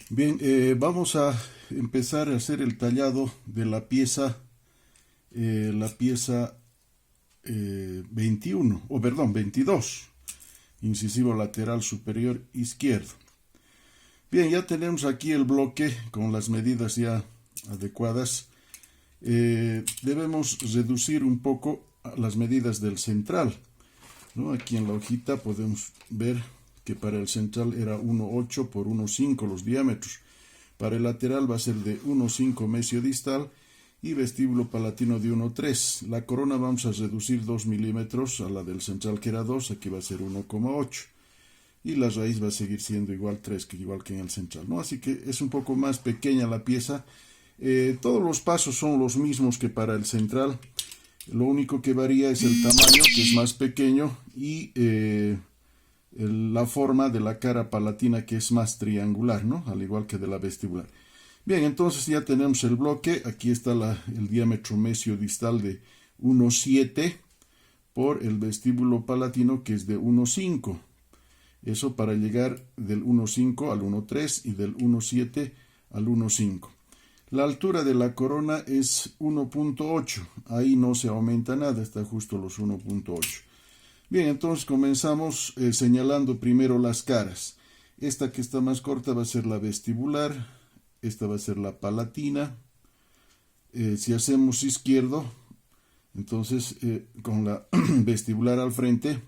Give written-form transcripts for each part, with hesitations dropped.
Bien, vamos a empezar a hacer el tallado de la pieza 21, o perdón, 22, incisivo lateral superior izquierdo. Bien, ya tenemos aquí el bloque con las medidas ya adecuadas. Debemos reducir un poco las medidas del central, ¿no? Aquí en la hojita podemos ver que para el central era 1,8 por 1,5 los diámetros. Para el lateral va a ser de 1,5 mesio distal y vestíbulo palatino de 1,3. La corona vamos a reducir 2 milímetros a la del central que era 2, aquí va a ser 1,8. Y la raíz va a seguir siendo igual 3, igual que en el central, ¿no? Así que es un poco más pequeña la pieza. Todos los pasos son los mismos que para el central. Lo único que varía es el tamaño, que es más pequeño, y la forma de la cara palatina, que es más triangular, ¿no? Al igual que de la vestibular. Bien, entonces ya tenemos el bloque. Aquí está el diámetro mesio distal de 1,7 por el vestíbulo palatino, que es de 1,5. Eso para llegar del 1,5 al 1,3 y del 1,7 al 1,5. La altura de la corona es 1,8. Ahí no se aumenta nada, está justo los 1,8. Bien, entonces comenzamos señalando primero las caras. Esta que está más corta va a ser la vestibular, esta va a ser la palatina. Si hacemos izquierdo, entonces con la vestibular al frente,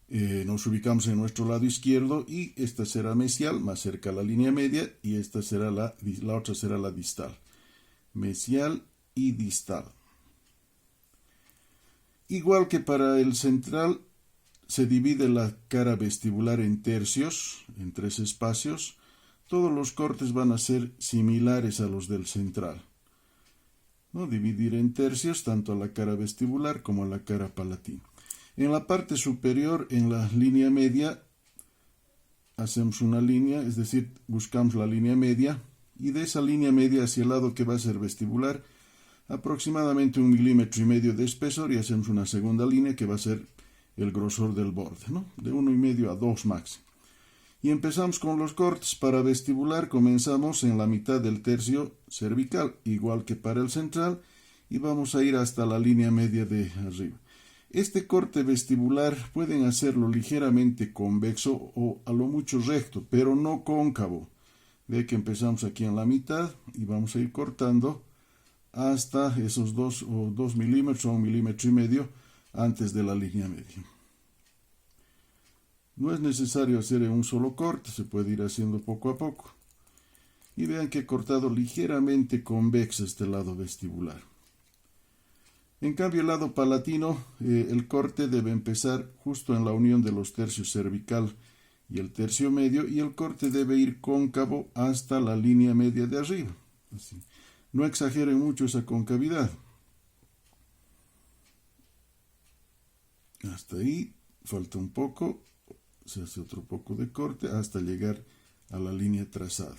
nos ubicamos en nuestro lado izquierdo y esta será mesial, más cerca a la línea media, y esta será la otra será la distal. Mesial y distal. Igual que para el central, se divide la cara vestibular en tercios, en 3 espacios. Todos los cortes van a ser similares a los del central, ¿no? Dividir en tercios tanto a la cara vestibular como a la cara palatina. En la parte superior, en la línea media, hacemos una línea, es decir, buscamos la línea media, y de esa línea media hacia el lado que va a ser vestibular, aproximadamente 1,5 milímetros de espesor, y hacemos una segunda línea que va a ser el grosor del borde, ¿no? De 1,5 a 2 máximo. Y empezamos con los cortes. Para vestibular comenzamos en la mitad del tercio cervical, igual que para el central, y vamos a ir hasta la línea media de arriba. Este corte vestibular pueden hacerlo ligeramente convexo o a lo mucho recto, pero no cóncavo. Ve que empezamos aquí en la mitad y vamos a ir cortando hasta esos 2 milímetros o 1,5 milímetros antes de la línea media. No es necesario hacer en un solo corte, se puede ir haciendo poco a poco. Y vean que he cortado ligeramente convexo este lado vestibular. En cambio, el lado palatino, el corte debe empezar justo en la unión de los tercios cervical y el tercio medio, y el corte debe ir cóncavo hasta la línea media de arriba. Así. No exageren mucho esa concavidad. Hasta ahí, falta un poco, se hace otro poco de corte hasta llegar a la línea trazada.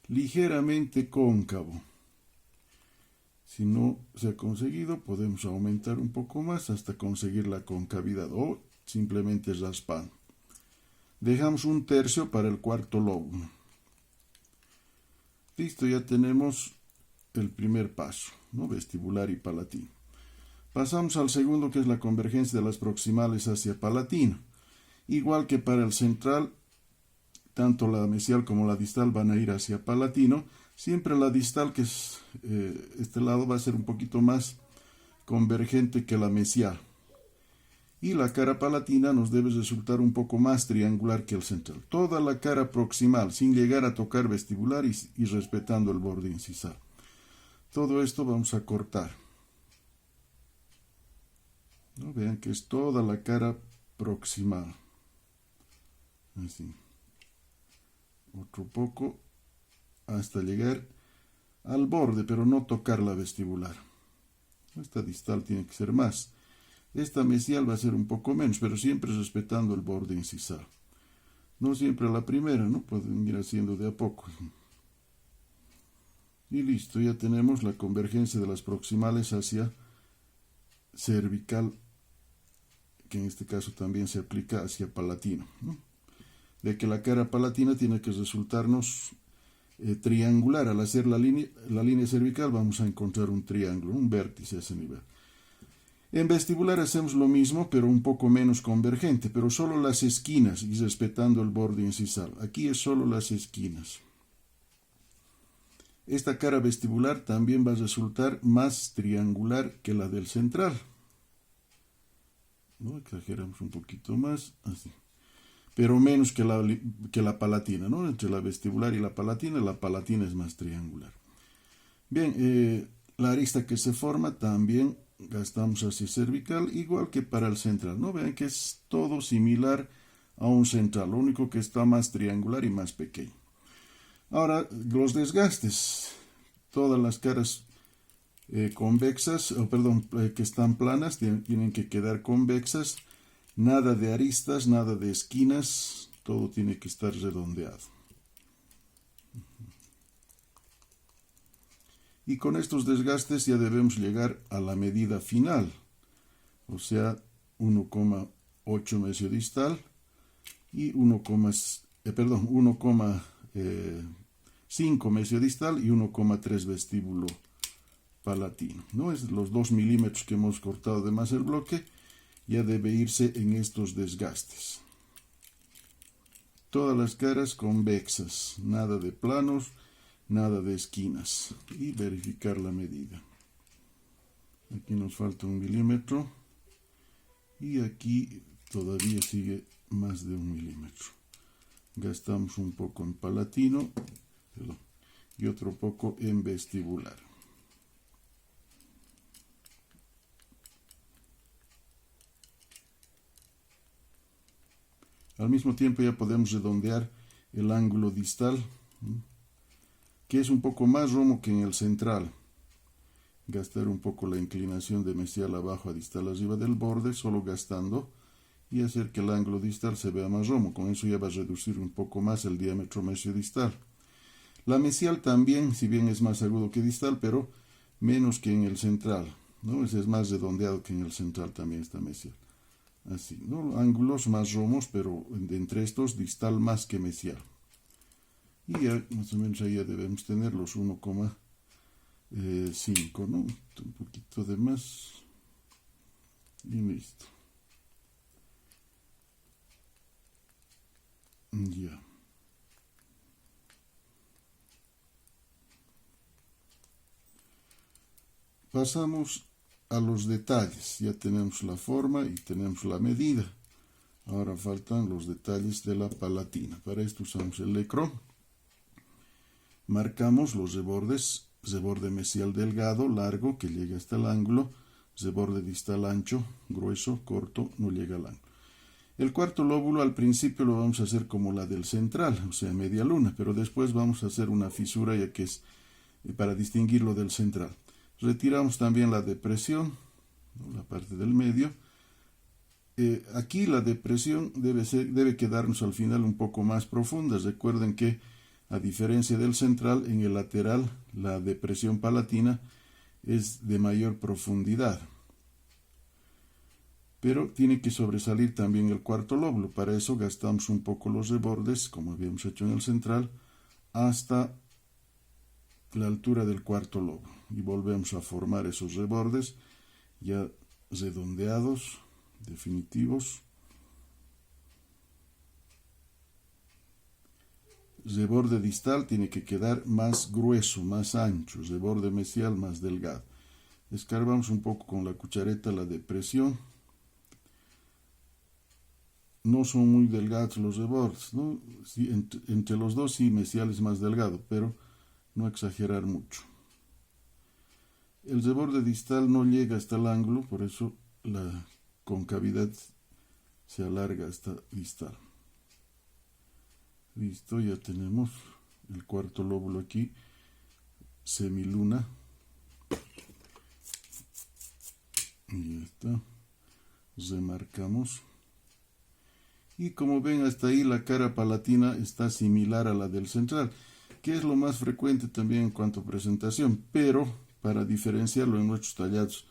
Ligeramente cóncavo. Si no se ha conseguido, podemos aumentar un poco más hasta conseguir la concavidad, o simplemente raspando. Dejamos un tercio para el cuarto lóbulo. Listo, ya tenemos el primer paso, ¿no? Vestibular y palatino. Pasamos al segundo, que es la convergencia de las proximales hacia palatino. Igual que para el central, tanto la mesial como la distal van a ir hacia palatino. Siempre la distal, que es este lado, va a ser un poquito más convergente que la mesial. Y la cara palatina nos debe resultar un poco más triangular que el central. Toda la cara proximal, sin llegar a tocar vestibular y respetando el borde incisal. Todo esto vamos a cortar, ¿no? Vean que es toda la cara proximal. Así. Otro poco hasta llegar al borde, pero no tocar la vestibular. Esta distal tiene que ser más. Esta mesial va a ser un poco menos, pero siempre respetando el borde incisal. No siempre a la primera, ¿no? Pueden ir haciendo de a poco. Y listo, ya tenemos la convergencia de las proximales hacia cervical, que en este caso también se aplica hacia palatino, ¿no? de que la cara palatina tiene que resultarnos triangular. Al hacer la línea cervical vamos a encontrar un triángulo, un vértice a ese nivel. En vestibular hacemos lo mismo, pero un poco menos convergente, pero solo las esquinas y respetando el borde incisal. Aquí es solo las esquinas. Esta cara vestibular también va a resultar más triangular que la del central. ¿No? Exageramos un poquito más, así. Pero menos que la palatina, ¿no? Entre la vestibular y la palatina es más triangular. Bien, la arista que se forma también gastamos hacia cervical, igual que para el central, ¿no? Vean que es todo similar a un central, lo único que está más triangular y más pequeño. Ahora, los desgastes. Todas las caras convexas, que están planas, tienen que quedar convexas. Nada de aristas, nada de esquinas, todo tiene que estar redondeado. Y con estos desgastes ya debemos llegar a la medida final, o sea, 1,8 mesiodistal y 1,5 mesiodistal y 1,3 vestíbulo palatino, ¿no? Es los 2 milímetros que hemos cortado de más el bloque, ya debe irse en estos desgastes. Todas las caras convexas, nada de planos, nada de esquinas, y verificar la medida. Aquí nos falta 1 milímetro y aquí todavía sigue más de 1 milímetro. Gastamos un poco en palatino y otro poco en vestibular. Al mismo tiempo ya podemos redondear el ángulo distal, que es un poco más romo que en el central. Gastar un poco la inclinación de mesial abajo a distal arriba del borde, solo gastando, y hacer que el ángulo distal se vea más romo. Con eso ya va a reducir un poco más el diámetro mesiodistal. La mesial también, si bien es más agudo que distal, pero menos que en el central, ¿no? Es más redondeado que en el central también esta mesial. Así, ¿no? Ángulos más romos, pero entre estos distal más que mesial. Y ya más o menos ahí ya debemos tener los 1,5, ¿no? Un poquito de más. Y listo. Ya. Pasamos a los detalles. Ya tenemos la forma y tenemos la medida. Ahora faltan los detalles de la palatina. Para esto usamos el lecro. Marcamos los rebordes. Reborde mesial delgado, largo, que llega hasta el ángulo. Reborde distal ancho, grueso, corto, no llega al ángulo. El cuarto lóbulo al principio lo vamos a hacer como la del central, o sea, media luna, pero después vamos a hacer una fisura ya que es para distinguirlo del central. Retiramos también la depresión, ¿no? La parte del medio. Aquí la depresión debe quedarnos al final un poco más profunda. Recuerden que a diferencia del central, en el lateral la depresión palatina es de mayor profundidad. Pero tiene que sobresalir también el cuarto lóbulo. Para eso gastamos un poco los rebordes, como habíamos hecho en el central, hasta la altura del cuarto lóbulo. Y volvemos a formar esos rebordes ya redondeados, definitivos. Reborde distal tiene que quedar más grueso, más ancho. Reborde mesial más delgado. Escarbamos un poco con la cuchareta la depresión. No son muy delgados los rebordes, ¿no? Sí, entre los dos sí, mesial es más delgado, pero no exagerar mucho. El reborde distal no llega hasta el ángulo, por eso la concavidad se alarga hasta distal. Listo, ya tenemos el cuarto lóbulo aquí, semiluna. Y ya está. Remarcamos. Y como ven hasta ahí la cara palatina está similar a la del central, que es lo más frecuente también en cuanto a presentación, pero para diferenciarlo en nuestros tallados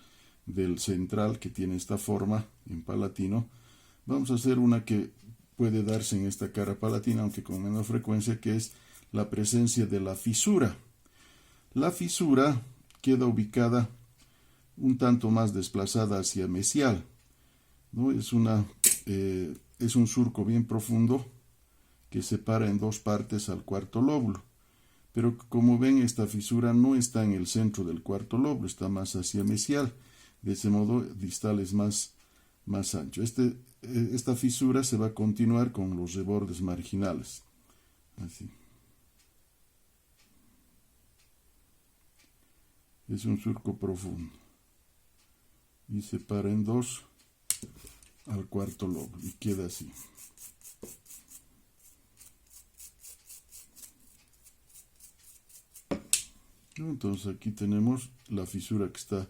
del central que tiene esta forma en palatino, vamos a hacer una que puede darse en esta cara palatina, aunque con menor frecuencia, que es la presencia de la fisura. La fisura queda ubicada un tanto más desplazada hacia mesial, ¿no? Es un surco bien profundo que separa en dos partes al cuarto lóbulo. Pero como ven, esta fisura no está en el centro del cuarto lóbulo, está más hacia mesial. De ese modo, distal es más ancho. Esta fisura se va a continuar con los rebordes marginales. Así. Es un surco profundo. Y separa en dos al cuarto lóbulo y queda así. Entonces aquí tenemos la fisura que está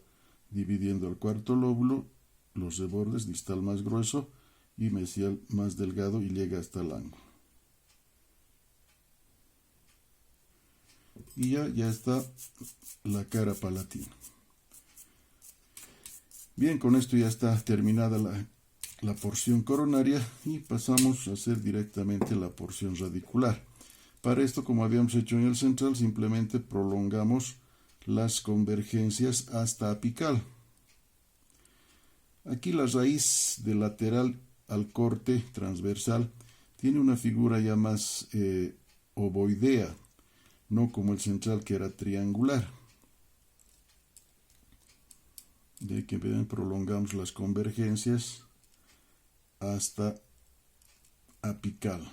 dividiendo al cuarto lóbulo, los rebordes, distal más grueso y mesial más delgado, y llega hasta el ángulo. Y ya está la cara palatina. Bien, con esto ya está terminada la porción coronaria y pasamos a hacer directamente la porción radicular. Para esto, como habíamos hecho en el central, simplemente prolongamos las convergencias hasta apical. Aquí la raíz del lateral al corte transversal tiene una figura ya más ovoidea, no como el central, que era triangular. De que prolongamos las convergencias hasta apical.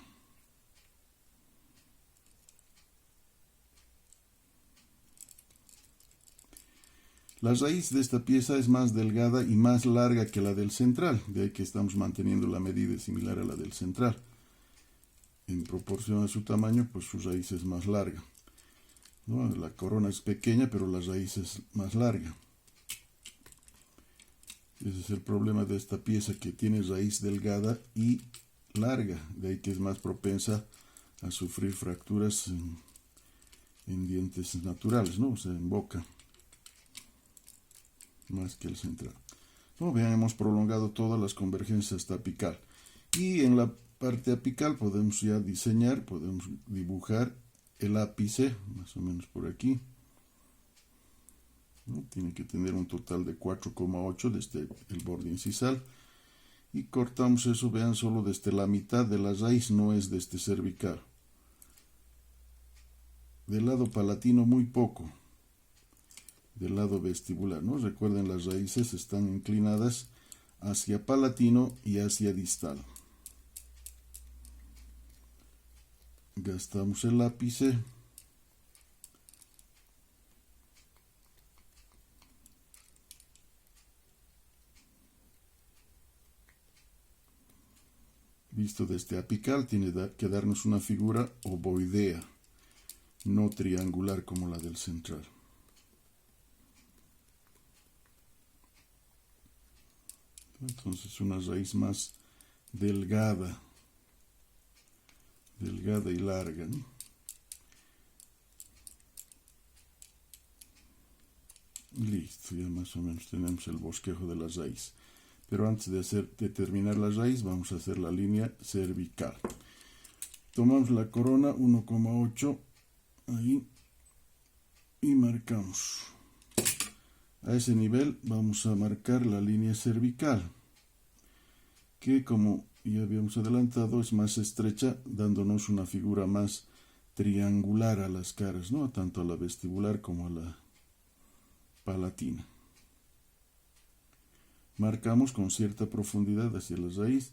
La raíz de esta pieza es más delgada y más larga que la del central, de ahí que estamos manteniendo la medida similar a la del central. En proporción a su tamaño, pues su raíz es más larga, ¿no? La corona es pequeña, pero la raíz es más larga. Ese es el problema de esta pieza, que tiene raíz delgada y larga, de ahí que es más propensa a sufrir fracturas en dientes naturales, ¿no? O sea, en boca, más que el central. Como vean, hemos prolongado todas las convergencias hasta apical. Y en la parte apical podemos ya diseñar, podemos dibujar el ápice, más o menos por aquí, ¿no? Tiene que tener un total de 4,8 desde el borde incisal. Y cortamos eso, vean, solo desde la mitad de la raíz, no es de este cervical. Del lado palatino muy poco. Del lado vestibular, ¿no? Recuerden, las raíces están inclinadas hacia palatino y hacia distal. Gastamos el ápice. Visto desde apical, tiene que darnos una figura ovoidea, no triangular como la del central. Entonces, una raíz más delgada y larga, ¿no? Listo, ya más o menos tenemos el bosquejo de la raíz. Pero antes de terminar la raíz, vamos a hacer la línea cervical. Tomamos la corona 1,8 ahí y marcamos. A ese nivel vamos a marcar la línea cervical, que, como ya habíamos adelantado, es más estrecha, dándonos una figura más triangular a las caras, ¿no? Tanto a la vestibular como a la palatina. Marcamos con cierta profundidad hacia la raíz.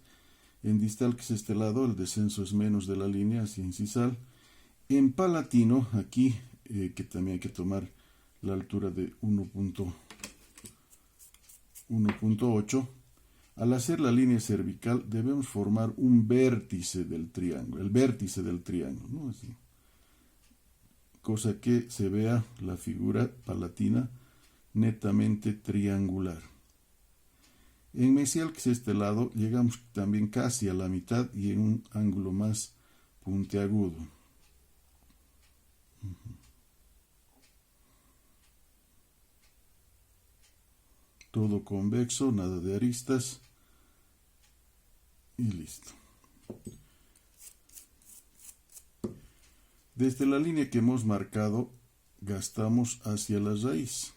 En distal, que es este lado, el descenso es menos de la línea hacia incisal. En palatino, aquí, que también hay que tomar la altura de 1,8. Al hacer la línea cervical debemos formar un vértice del triángulo, el vértice del triángulo, ¿no? Así. Cosa que se vea la figura palatina netamente triangular. En mesial, que es este lado, llegamos también casi a la mitad y en un ángulo más puntiagudo. Todo convexo, nada de aristas y listo. Desde la línea que hemos marcado, gastamos hacia la raíz.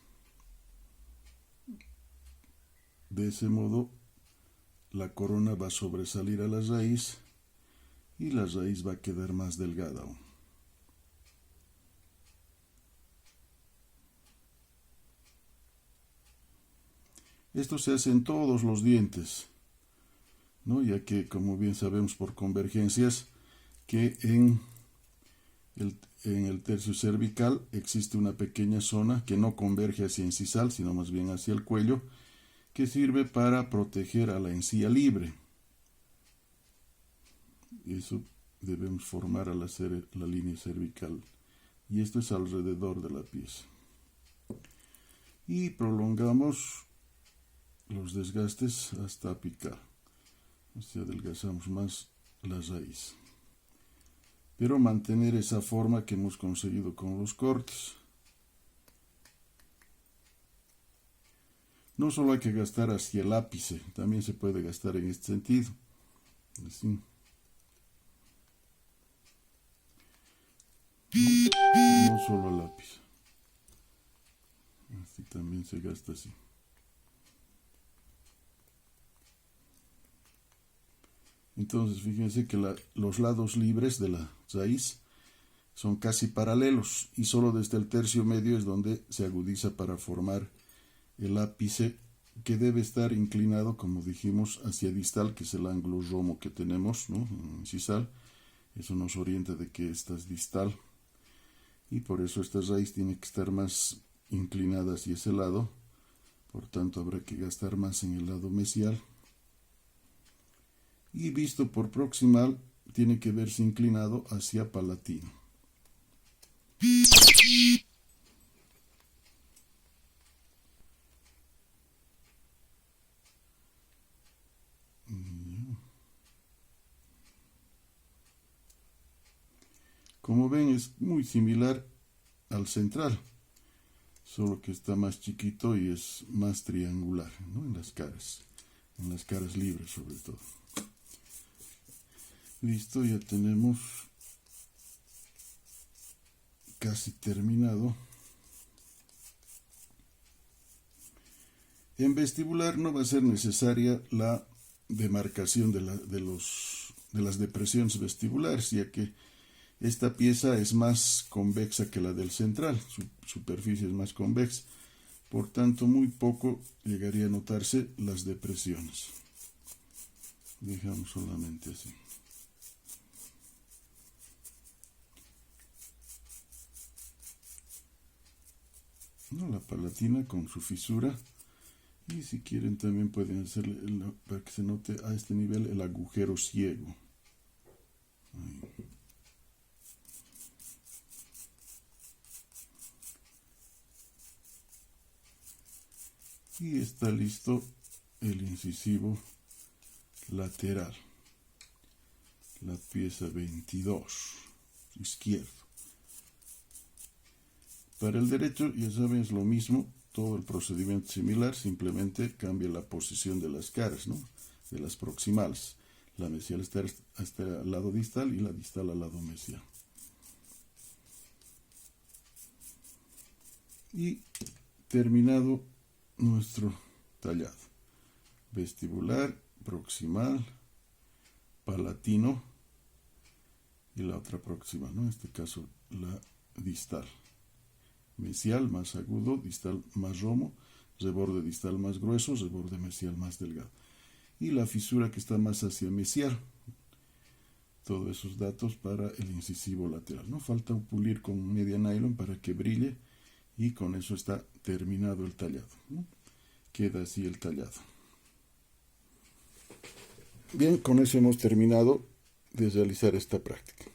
De ese modo, la corona va a sobresalir a la raíz y la raíz va a quedar más delgada aún. Esto se hace en todos los dientes, ¿no? Ya que, como bien sabemos por convergencias, que en el tercio cervical existe una pequeña zona que no converge hacia incisal, sino más bien hacia el cuello, que sirve para proteger a la encía libre. Eso debemos formar al hacer la línea cervical. Y esto es alrededor de la pieza. Y prolongamos los desgastes hasta picar. O sea, adelgazamos más la raíz. Pero mantener esa forma que hemos conseguido con los cortes. No solo hay que gastar hacia el ápice, también se puede gastar en este sentido. Así. No solo el ápice. Así también se gasta así. Entonces, fíjense que los lados libres de la raíz son casi paralelos y solo desde el tercio medio es donde se agudiza para formar el ápice, que debe estar inclinado, como dijimos, hacia distal, que es el ángulo romo que tenemos, ¿no? Incisal. Eso nos orienta de que esta es distal y por eso esta raíz tiene que estar más inclinada hacia ese lado. Por tanto, habrá que gastar más en el lado mesial. Y visto por proximal, tiene que verse inclinado hacia palatino. Como ven, es muy similar al central, solo que está más chiquito y es más triangular, ¿no? En las caras libres sobre todo. Listo, ya tenemos casi terminado. En vestibular no va a ser necesaria la demarcación de las depresiones vestibulares, ya que esta pieza es más convexa que la del central, su superficie es más convexa, por tanto muy poco llegaría a notarse las depresiones. Dejamos solamente así. ¿No? La palatina con su fisura, y si quieren también pueden hacerle para que se note a este nivel el agujero ciego. Ahí. Y está listo el incisivo lateral, la pieza 22, izquierdo. Para el derecho, ya saben, es lo mismo, todo el procedimiento similar, simplemente cambia la posición de las caras, ¿no? De las proximales. La mesial está al lado distal y la distal al lado mesial. Y terminado nuestro tallado. Vestibular, proximal, palatino y la otra proximal, ¿no? En este caso la distal. Mesial más agudo, distal más romo, reborde distal más grueso, reborde mesial más delgado. Y la fisura que está más hacia mesial. Todos esos datos para el incisivo lateral. No falta pulir con media nylon para que brille y con eso está terminado el tallado, ¿no? Queda así el tallado. Bien, con eso hemos terminado de realizar esta práctica.